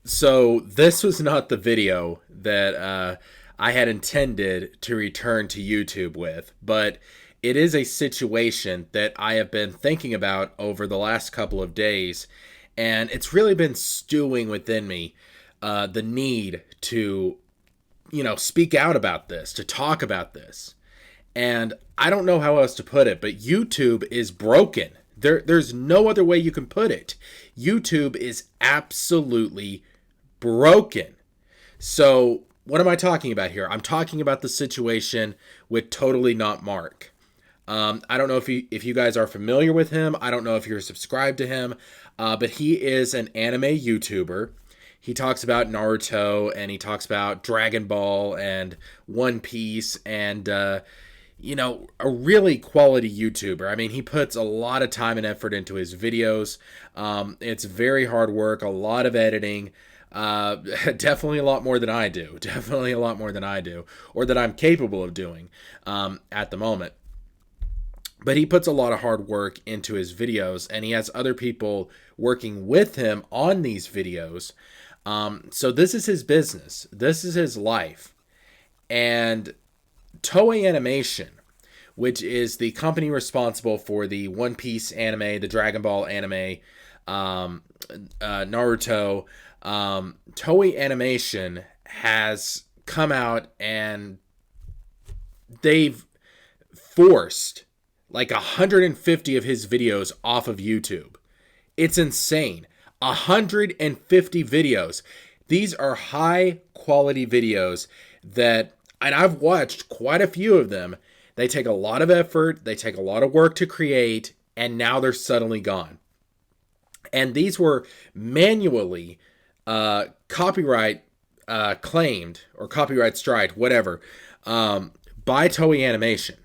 So this was not the video that I had intended to return to YouTube with, but it is a situation that I have been thinking about over the last couple of days, and it's really been stewing within me the need to, speak out about this, to talk about this. And I don't know how else to put it, but YouTube is broken. There's no other way you can put it. YouTube is absolutely broken. So, what am I talking about here? I'm talking about the situation with Totally Not Mark. I don't know if you guys are familiar with him. I don't know if you're subscribed to him, but he is an anime YouTuber. He talks about Naruto and he talks about Dragon Ball and One Piece and a really quality YouTuber. I mean, he puts a lot of time and effort into his videos. It's very hard work, a lot of editing. Definitely a lot more than I do. Definitely a lot more than I do, or that I'm capable of doing at the moment. But he puts a lot of hard work into his videos, and he has other people working with him on these videos. So this is his business. This is his life. And Toei Animation, which is the company responsible for the One Piece anime, the Dragon Ball anime, Naruto, Toei Animation has come out and they've forced like 150 of his videos off of YouTube. It's insane. 150 videos. These are high quality videos and I've watched quite a few of them. They take a lot of effort, they take a lot of work to create, and now they're suddenly gone. And these were manually copyright claimed or copyright strike, whatever, by Toei Animation.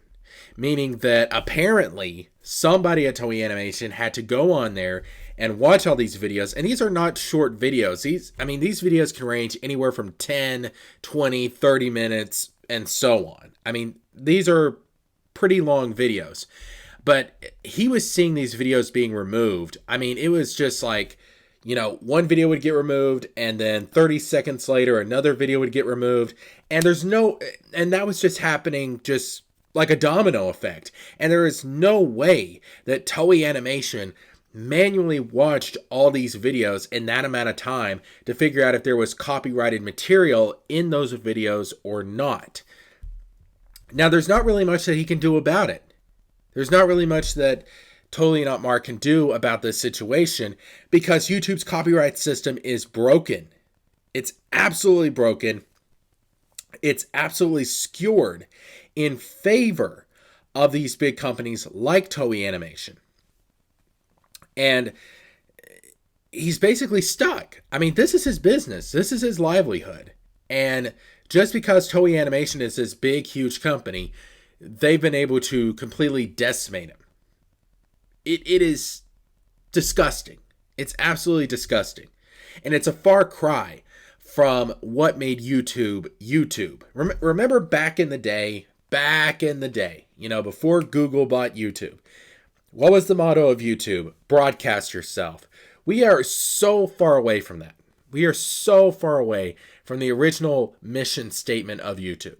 Meaning that apparently somebody at Toei Animation had to go on there and watch all these videos. And these are not short videos. These videos can range anywhere from 10, 20, 30 minutes and so on. I mean, these are pretty long videos. But he was seeing these videos being removed. I mean, it was just like, one video would get removed and then 30 seconds later another video would get removed. And that was just happening just like a domino effect. And there is no way that Toei Animation manually watched all these videos in that amount of time to figure out if there was copyrighted material in those videos or not. Now, there's not really much that he can do about it. There's not really much that Totally Not Mark can do about this situation because YouTube's copyright system is broken. It's absolutely broken. It's absolutely skewered in favor of these big companies like Toei Animation. And he's basically stuck. I mean, this is his business. This is his livelihood. And just because Toei Animation is this big, huge company, they've been able to completely decimate him. It is disgusting. It's absolutely disgusting. And it's a far cry from what made YouTube YouTube. Remember back in the day, before Google bought YouTube, what was the motto of YouTube? Broadcast yourself. We are so far away from that. We are so far away from the original mission statement of YouTube.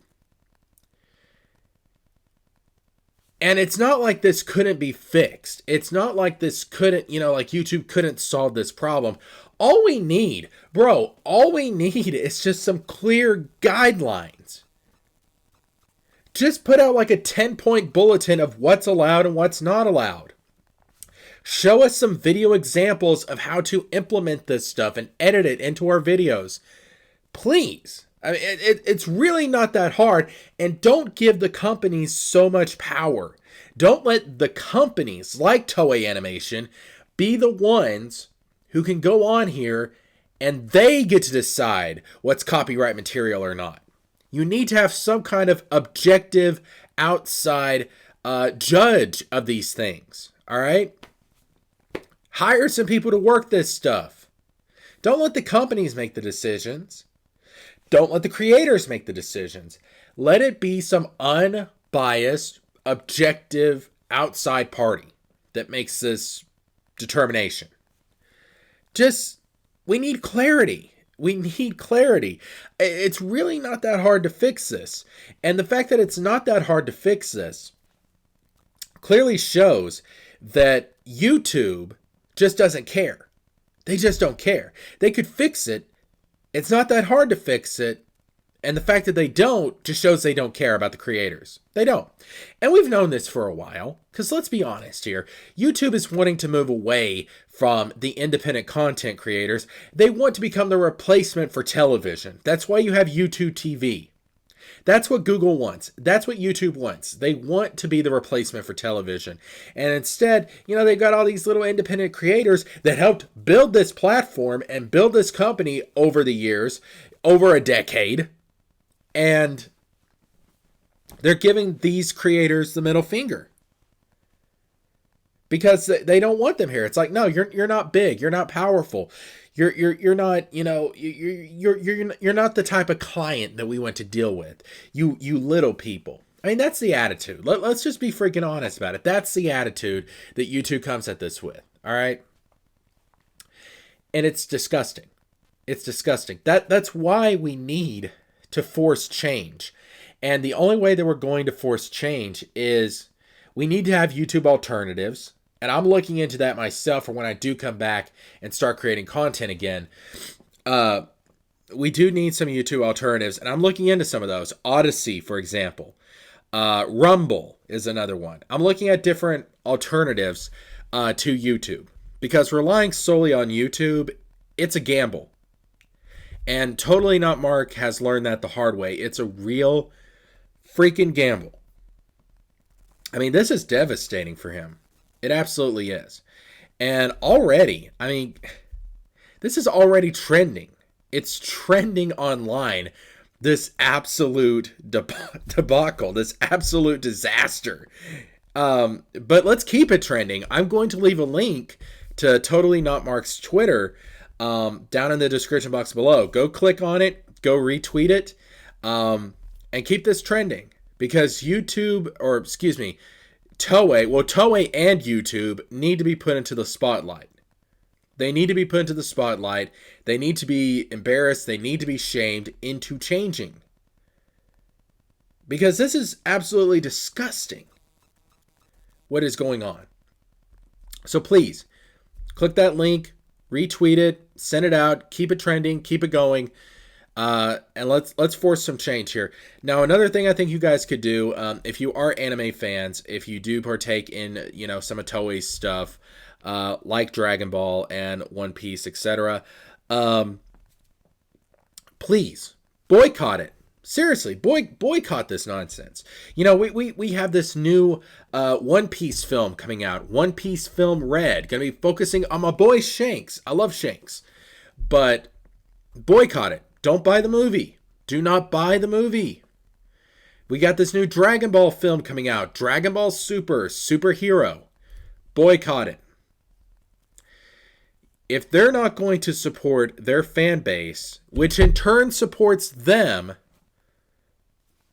And it's not like this couldn't be fixed. It's not like this couldn't, like YouTube couldn't solve this problem. All we need is just some clear guidelines. Just put out like a 10-point bulletin of what's allowed and what's not allowed. Show us some video examples of how to implement this stuff and edit it into our videos. Please. I mean, it's really not that hard. And don't give the companies so much power. Don't let the companies like Toei Animation be the ones who can go on here and they get to decide what's copyright material or not. You need to have some kind of objective outside judge of these things. All right? Hire some people to work this stuff. Don't let the companies make the decisions. Don't let the creators make the decisions. Let it be some unbiased, objective, outside party that makes this determination. We need clarity. We need clarity. It's really not that hard to fix this. And the fact that it's not that hard to fix this clearly shows that YouTube just doesn't care. They just don't care. They could fix it. It's not that hard to fix it. And the fact that they don't just shows they don't care about the creators. They don't. And we've known this for a while, because let's be honest here. YouTube is wanting to move away from the independent content creators. They want to become the replacement for television. That's why you have YouTube TV. That's what Google wants. That's what YouTube wants. They want to be the replacement for television. And instead, they've got all these little independent creators that helped build this platform and build this company over the years, over a decade. And they're giving these creators the middle finger because they don't want them here. It's like, no, you're not big, you're not powerful, you're not, you're not the type of client that we want to deal with. You little people. I mean, that's the attitude. Let's just be freaking honest about it. That's the attitude that YouTube comes at this with. All right, and it's disgusting. It's disgusting. That's why we need to force change. And the only way that we're going to force change is we need to have YouTube alternatives. And I'm looking into that myself for when I do come back and start creating content again. We do need some YouTube alternatives, and I'm looking into some of those. Odyssey, for example. Rumble is another one. I'm looking at different alternatives to YouTube, because relying solely on YouTube, it's a gamble. And Totally Not Mark has learned that the hard way. It's a real freaking gamble. I mean, this is devastating for him. It absolutely is. And already, I mean, this is already trending. It's trending online. This absolute debacle, this absolute disaster. But let's keep it trending. I'm going to leave a link to Totally Not Mark's Twitter down in the description box below. Go click on it, go retweet it, and keep this trending, because Toei and YouTube need to be put into the spotlight. They need to be put into the spotlight. They need to be embarrassed. They need to be shamed into changing, because this is absolutely disgusting what is going on. So please click that link, retweet it, send it out, keep it trending, keep it going, and let's force some change here. Now, another thing I think you guys could do, if you are anime fans, if you do partake in some of Toei's stuff, like Dragon Ball and One Piece, etc., please boycott it. Seriously, boycott this nonsense. We have this new One Piece film coming out. One Piece Film Red. Going to be focusing on my boy Shanks. I love Shanks. But boycott it. Don't buy the movie. Do not buy the movie. We got this new Dragon Ball film coming out. Dragon Ball Super. Superhero. Boycott it. If they're not going to support their fan base, which in turn supports them,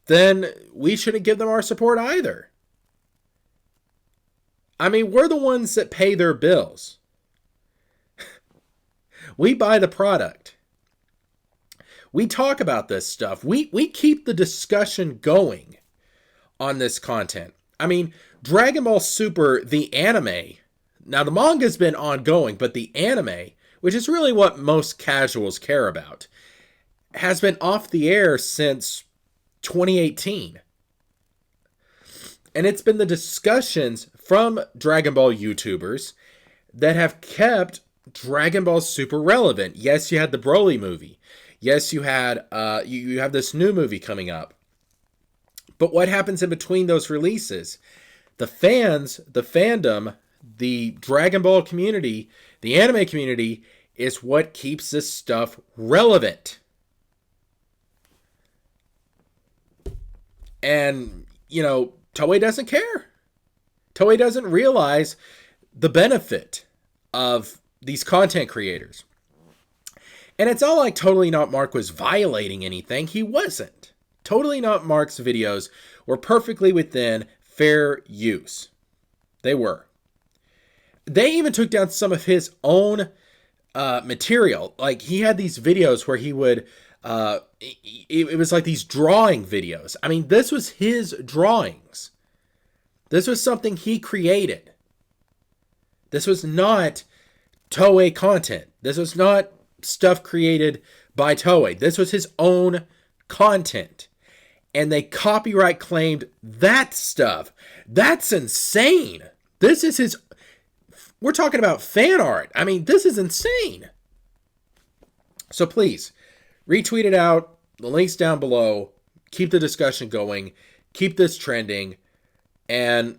then we shouldn't give them our support either. I mean, we're the ones that pay their bills. We buy the product. We talk about this stuff. We keep the discussion going on this content. I mean, Dragon Ball Super, the anime, now the manga's been ongoing, but the anime, which is really what most casuals care about, has been off the air since 2018. And it's been the discussions from Dragon Ball YouTubers that have kept Dragon Ball Super relevant. Yes, you had the Broly movie. Yes, you had you have this new movie coming up. But what happens in between those releases? The fans, the fandom, the Dragon Ball community, the anime community is what keeps this stuff relevant. And, Toei doesn't care. Toei doesn't realize the benefit of these content creators. And it's not like Totally Not Mark was violating anything. He wasn't. Totally Not Mark's videos were perfectly within fair use. They were. They even took down some of his own material. Like, he had these videos where he would, it was like these drawing videos. I mean, this was his drawings. This was something he created. This was not Toei content. This was not stuff created by Toei. This was his own content. And they copyright claimed that stuff. That's insane. This is his... We're talking about fan art. I mean, this is insane. So please, retweet it out. The link's down below. Keep the discussion going. Keep this trending. And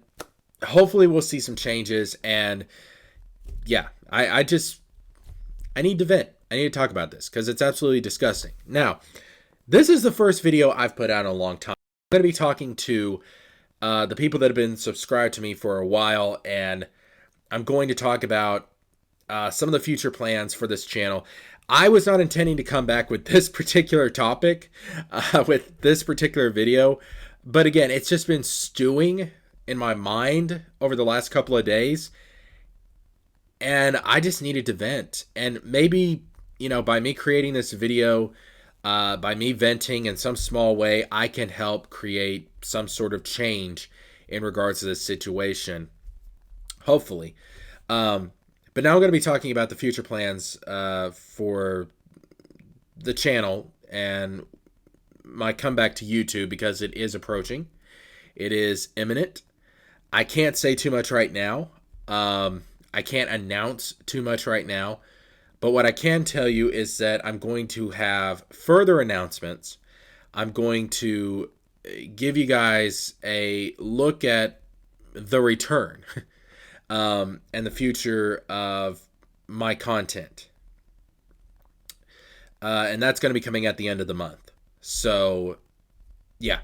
hopefully we'll see some changes. And yeah, I need to vent. I need to talk about this because it's absolutely disgusting. Now, this is the first video I've put out in a long time. I'm going to be talking to the people that have been subscribed to me for a while, and I'm going to talk about some of the future plans for this channel. I was not intending to come back with this particular topic, with this particular video, but again, it's just been stewing in my mind over the last couple of days, and I just needed to vent. And maybe, you know, by me creating this video, by me venting in some small way, I can help create some sort of change in regards to this situation. Hopefully. But now I'm going to be talking about the future plans for the channel and my comeback to YouTube, because it is approaching. It is imminent. I can't say too much right now. I can't announce too much right now. But what I can tell you is that I'm going to have further announcements. I'm going to give you guys a look at the return and the future of my content. And that's going to be coming at the end of the month. So, yeah.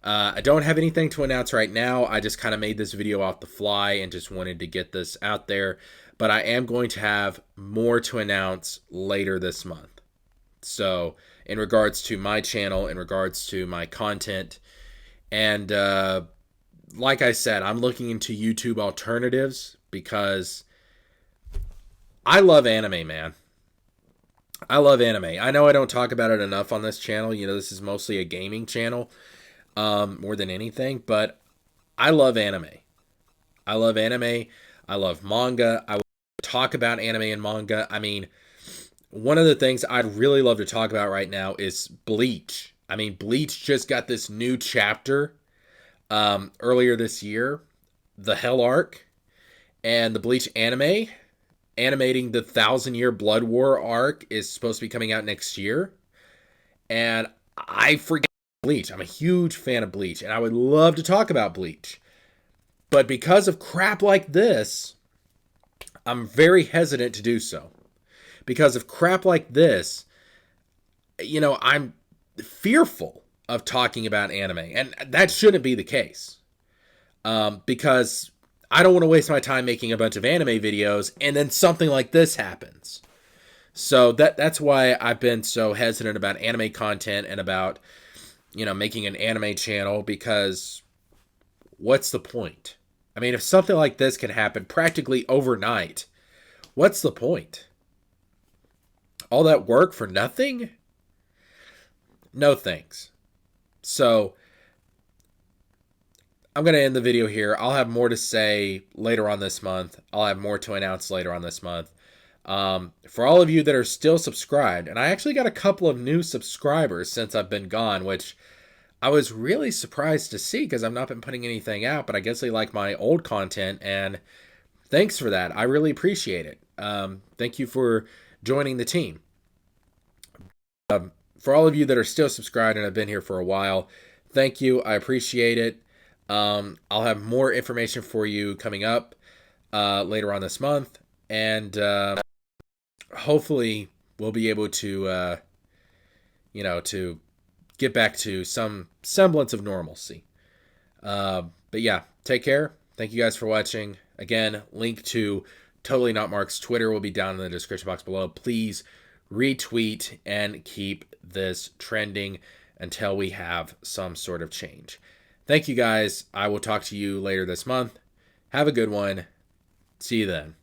I don't have anything to announce right now. I just kind of made this video off the fly and just wanted to get this out there. But I am going to have more to announce later this month. So, in regards to my channel, in regards to my content. And like I said, I'm looking into YouTube alternatives because I love anime, man. I love anime. I know I don't talk about it enough on this channel. You know, this is mostly a gaming channel more than anything. But I love anime. I love anime. I love manga. I talk about anime and manga. I mean, one of the things I'd really love to talk about right now is Bleach. I mean, Bleach just got this new chapter earlier this year, the Hell Arc, and the Bleach anime, animating the 1,000-Year Blood War arc, is supposed to be coming out next year. And I forget Bleach. I'm a huge fan of Bleach, and I would love to talk about Bleach. But because of crap like this, I'm very hesitant to do so. Because of crap like this, you know, I'm fearful of talking about anime. And that shouldn't be the case. Because I don't want to waste my time making a bunch of anime videos and then something like this happens. So that's why I've been so hesitant about anime content and about, you know, making an anime channel, because what's the point? I mean, if something like this can happen practically overnight, what's the point? All that work for nothing? No thanks. So, I'm going to end the video here. I'll have more to say later on this month. I'll have more to announce later on this month. For all of you that are still subscribed, and I actually got a couple of new subscribers since I've been gone, which I was really surprised to see because I've not been putting anything out, but I guess they like my old content, and thanks for that. I really appreciate it. Thank you for joining the team. For all of you that are still subscribed and have been here for a while, thank you. I appreciate it. I'll have more information for you coming up later on this month, and hopefully we'll be able to, you know, to get back to some semblance of normalcy. But yeah, take care. Thank you guys for watching. Again, link to Totally Not Mark's Twitter will be down in the description box below. Please retweet and keep this trending until we have some sort of change. Thank you guys. I will talk to you later this month. Have a good one. See you then.